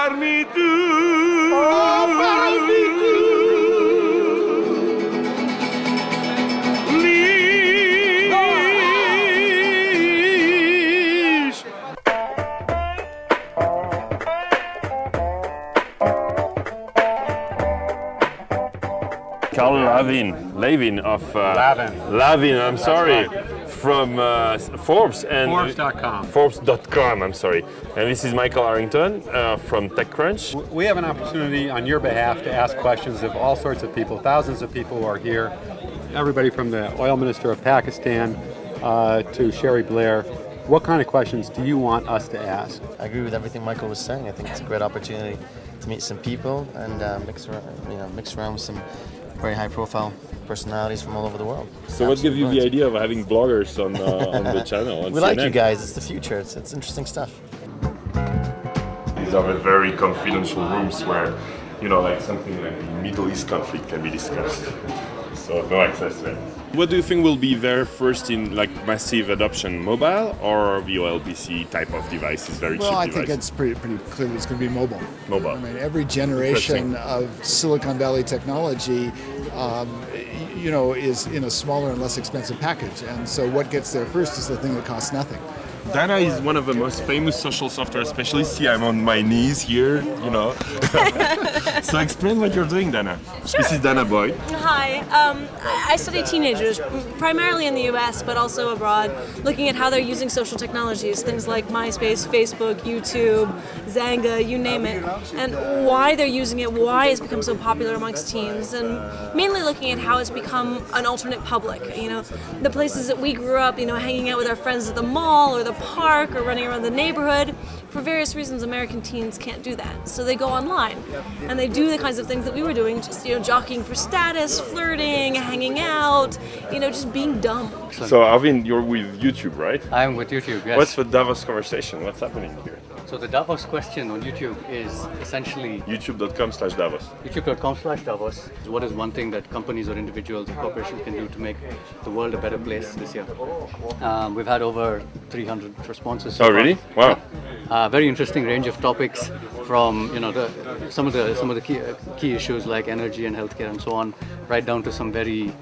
parmi tu. Oh, parmi tu. Carl Lavin of Lavin, I'm sorry, from Forbes and Forbes.com. Forbes.com, I'm sorry. And this is Michael Harrington from TechCrunch. We have an opportunity on your behalf to ask questions of all sorts of people, thousands of people who are here. Everybody from the oil minister of Pakistan to Sherry Blair. What kind of questions do you want us to ask? I agree with everything Michael was saying. I think it's a great opportunity to meet some people and mix around with some very high-profile personalities from all over the world. So what gave you the idea of having bloggers on the channel? We like you guys. It's the future. It's interesting stuff. These are the very confidential rooms where, like something like the Middle East conflict can be discussed. So no access there. What do you think will be there first in massive adoption, mobile or VoLBC type of devices, very cheap devices? Well, I think it's pretty clear it's going to be mobile. Mobile. I mean, every generation of Silicon Valley technology, is in a smaller and less expensive package. And so what gets there first is the thing that costs nothing. Dana is one of the most famous social software specialists. See, I'm on my knees here, So explain what you're doing, Dana. Sure. This is Dana Boyd. Hi. I study teenagers, primarily in the US, but also abroad, looking at how they're using social technologies, things like MySpace, Facebook, YouTube, Xanga, you name it, and why they're using it, why it's become so popular amongst teens, and mainly looking at how it's become an alternate public. The places that we grew up, hanging out with our friends at the mall or the park or running around the neighborhood. For various reasons, American teens can't do that. So they go online and they do the kinds of things that we were doing, just jockeying for status, flirting, hanging out, just being dumb. So Arvin, you're with YouTube, right? I'm with YouTube, yes. What's the Davos conversation? What's happening here? So the Davos question on YouTube is essentially YouTube.com/Davos. YouTube.com/Davos. What is one thing that companies or individuals or corporations can do to make the world a better place this year? We've had over 300 responses so Oh, far. really? Wow. Very interesting range of topics from some of the key issues like energy and healthcare and so on, right down to some very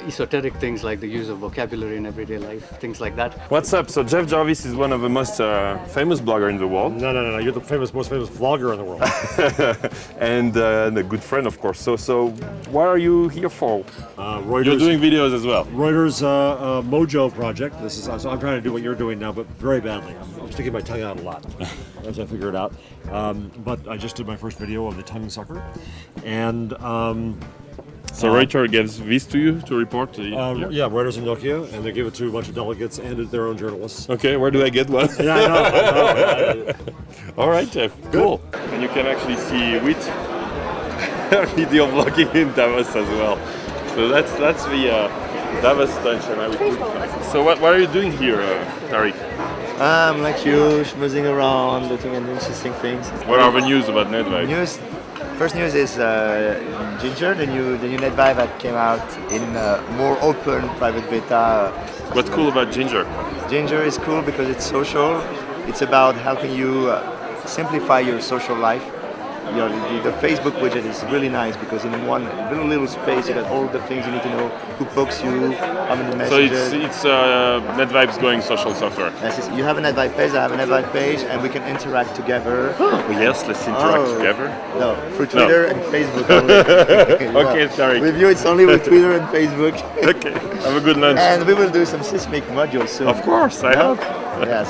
esoteric things like the use of vocabulary in everyday life, things like that. What's up? So Jeff Jarvis is one of the most famous bloggers in the world. No. You're the most famous vlogger in the world. and a good friend, of course. So what are you here for? Reuters. You're doing videos as well. Reuters Mojo project. So I'm trying to do what you're doing now, but very badly. I'm sticking my tongue out a lot as I figure it out. But I just did my first video of the tongue sucker, and. So Reuters gives this to you to report? Yeah, Reuters and Nokia, and they give it to a bunch of delegates and their own journalists. Okay, where do I get one? Yeah, I know. All right, Jeff. Cool. And you can actually see with video blogging in Davos as well. So that's the Davos tension. So what are you doing here, Tariq? Like you, schmoozing around, looking at interesting things. What are the news about NetVibe? First news is Ginger, the new NetVibe that came out in more open private beta. What's cool about Ginger? Ginger is cool because it's social. It's about helping you simplify your social life. The Facebook widget is really nice because in one little space you got all the things you need to know, who pokes you, how many messages. So it's NetVibe's going social software. Yes, you have a NetVibe page, I have a NetVibe page, and we can interact together. Yes, let's interact together. No, through Twitter and Facebook only. Okay, sorry. With you it's only with Twitter and Facebook. Okay, have a good lunch. And we will do some Sysmic modules soon. Of course, I hope. Yes.